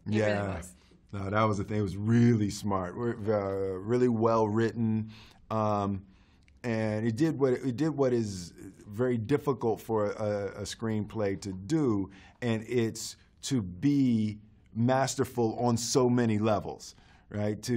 It really was. No, that was the thing. It was really smart, really well written, and it did what is very difficult for a screenplay to do, and it's to be masterful on so many levels, right?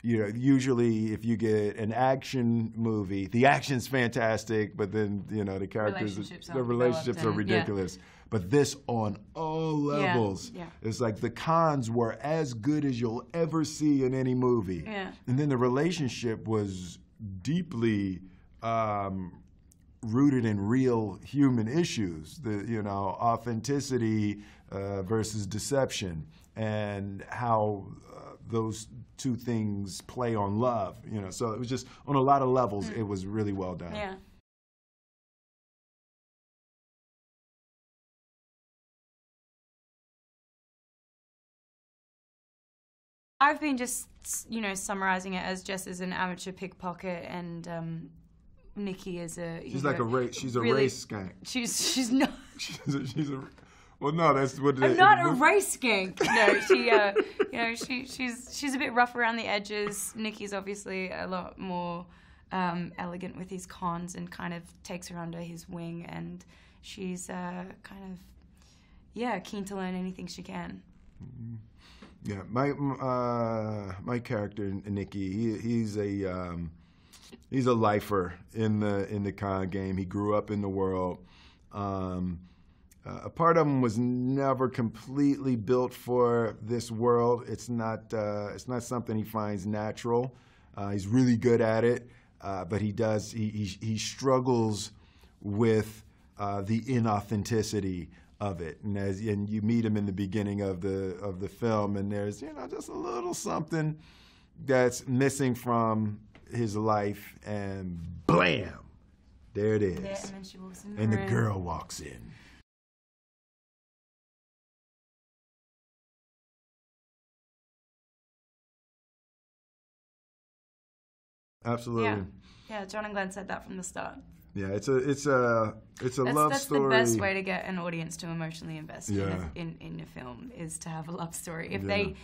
Usually if you get an action movie, the action's fantastic, but then the characters, the relationships are ridiculous. Yeah. But this on all levels, it's like the cons were as good as you'll ever see in any movie. Yeah. And then the relationship was deeply rooted in real human issues, authenticity versus deception, and how those two things play on love. So it was just on a lot of levels. It was really well done. Yeah. I've been just, summarizing it as Jess is an amateur pickpocket, and Nicky is a. She's like a race. She's a race skank. She's not. she's a. Well, no, that's what. I'm not a race skank. No, she's a bit rough around the edges. Nicky's obviously a lot more elegant with his cons and kind of takes her under his wing, and she's keen to learn anything she can. Mm-hmm. Yeah, my character Nicky, he's a lifer in the con game. He grew up in the world. A part of him was never completely built for this world. It's not something he finds natural. He's really good at it, but he struggles with the inauthenticity of it, and you meet him in the beginning of the film, and there's just a little something that's missing from his life, and blam, there it is. Yeah, and then she walks in and the girl walks in. Absolutely. Yeah. John and Glenn said that from the start. Yeah, it's a love story. That's the best way to get an audience to emotionally invest in a film, is to have a love story. If they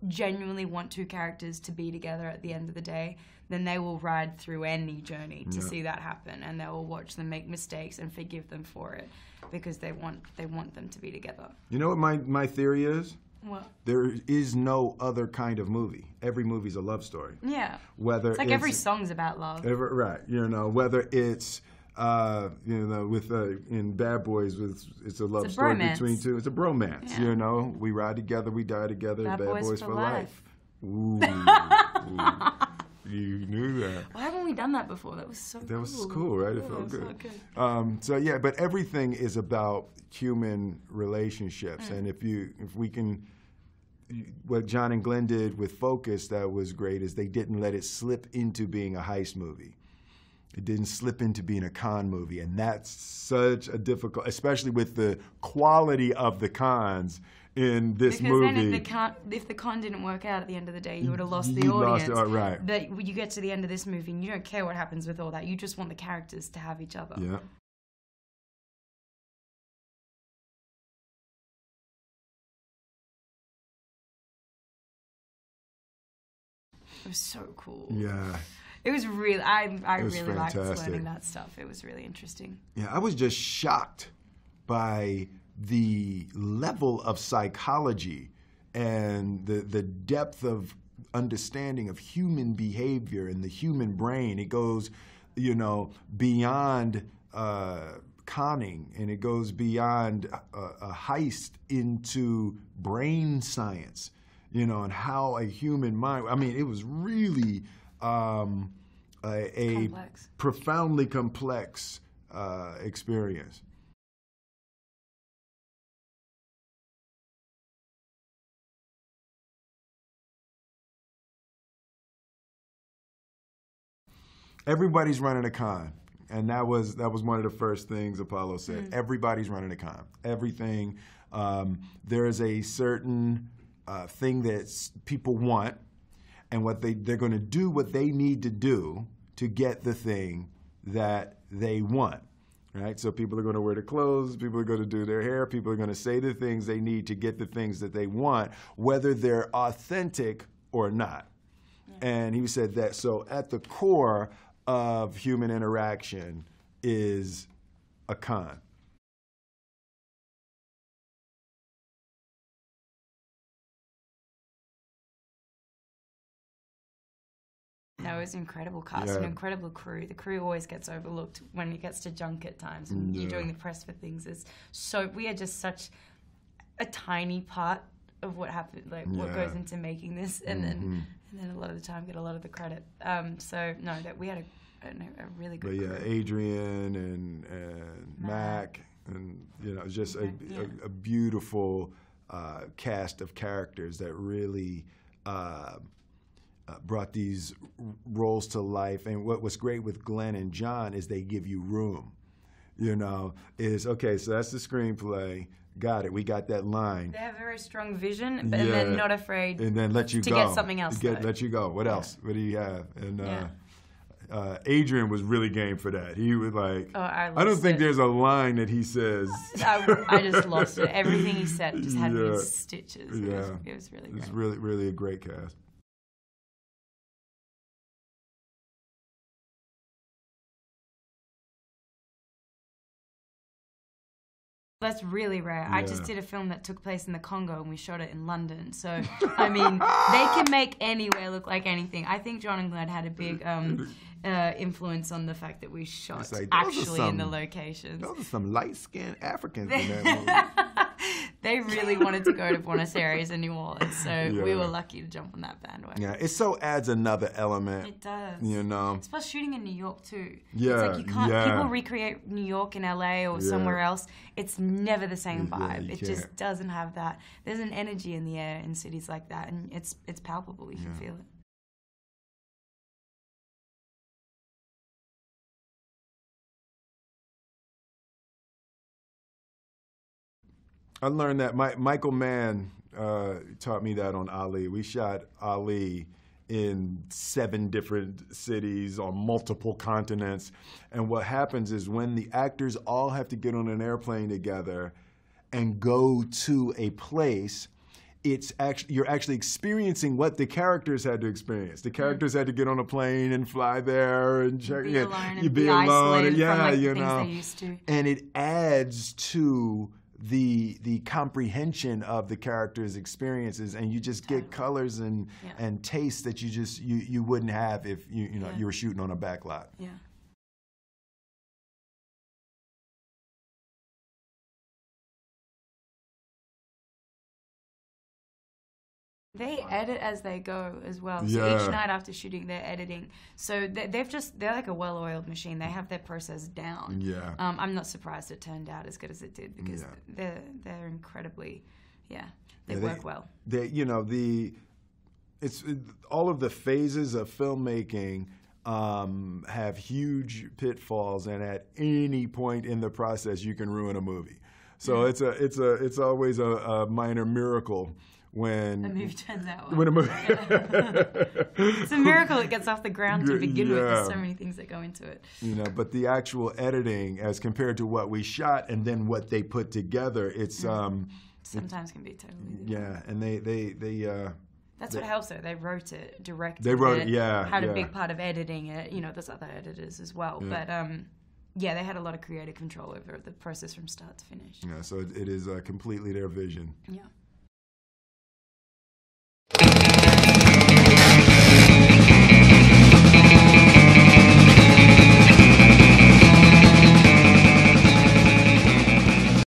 genuinely want two characters to be together at the end of the day, then they will ride through any journey to see that happen, and they will watch them make mistakes and forgive them for it, because they want them to be together. You know what my theory is? What? There is no other kind of movie. Every movie's a love story. Yeah. It's like every song's about love. Right. Whether it's in Bad Boys, it's a love story between two. It's a bromance. Yeah. We ride together, we die together. Bad Boys for life. Ooh. You knew that. Why haven't we done that before? That was so cool. That was cool, right? It felt good. So good. But everything is about human relationships, and if we can, what John and Glenn did with Focus that was great is they didn't let it slip into being a heist movie. It didn't slip into being a con movie, and that's such a difficult, especially with the quality of the cons in this movie. Because then if the con didn't work out at the end of the day, you would have lost the audience. Right. But you get to the end of this movie and you don't care what happens with all that. You just want the characters to have each other. Yeah. It was so cool. Yeah. It was really, I really liked learning that stuff. It was really interesting. Yeah, I was just shocked by the level of psychology and the depth of understanding of human behavior and the human brain. It goes, beyond conning, and it goes beyond a heist into brain science, and how a human mind, it was really a profoundly complex experience. Everybody's running a con, and that was one of the first things Apollo said. Everybody's running a con. Everything. There is a certain thing that people want, and they're going to do what they need to do to get the thing that they want. right? So people are going to wear the clothes, people are going to do their hair, people are going to say the things they need to get the things that they want, whether they're authentic or not. Yeah. And he said that, so at the core of human interaction is a con. No, it was incredible cast, an incredible crew. The crew always gets overlooked when it gets to junket times and you're doing the press for things. We are just such a tiny part of what happened, like what goes into making this, and then a lot of the time get a lot of the credit. So no, that we had a really good crew. Adrian and Mac, and just a beautiful cast of characters that really brought these roles to life. And what was great with Glenn and John is they give you room. Is okay, so that's the screenplay. Got it. We got that line. They have a very strong vision, and then not afraid and then let you to go. Get something else. Let you go. What else? What do you have? And Adrian was really game for that. He was like, I don't think there's a line that he says. I just lost it. Everything he said just had me in stitches. It was really great. It's really, really a great cast. That's really rare. I just did a film that took place in the Congo and we shot it in London. So, I mean, they can make anywhere look like anything. I think John and Glenn had a big influence on the fact that we shot actually in the locations. Those are some light-skinned Africans in that movie. They really wanted to go to Buenos Aires and New Orleans, so we were lucky to jump on that bandwagon. Yeah, it so adds another element. It does. It's plus shooting in New York too. Yeah, it's like you can't. People recreate New York in LA or somewhere else. It's never the same vibe. It just doesn't have that. There's an energy in the air in cities like that, and it's palpable. You can feel it. I learned that Michael Mann taught me that on Ali. We shot Ali in 7 different cities on multiple continents. And what happens is when the actors all have to get on an airplane together and go to a place, you're actually experiencing what the characters had to experience. The characters had to get on a plane and fly there and check be alone and be isolated from the things they used to. And it adds to the comprehension of the characters' experiences, and you just get colors and tastes that you wouldn't have if you were shooting on a back lot. Yeah. They edit as they go as well. So each night after shooting, they're editing. So they're like a well-oiled machine. They have their process down. Yeah. I'm not surprised it turned out as good as it did because they're incredibly, they work well. All of the phases of filmmaking have huge pitfalls, and at any point in the process, you can ruin a movie. So it's always a minor miracle when a movie turns out well. It's a miracle it gets off the ground to begin with. There's so many things that go into it. But the actual editing, as compared to what we shot and then what they put together, it's sometimes can be totally different. Yeah, and they that's what helps though. They wrote it, directed it, had a big part of editing it. There's other editors as well, but they had a lot of creative control over the process from start to finish. Yeah, so it is completely their vision. Yeah.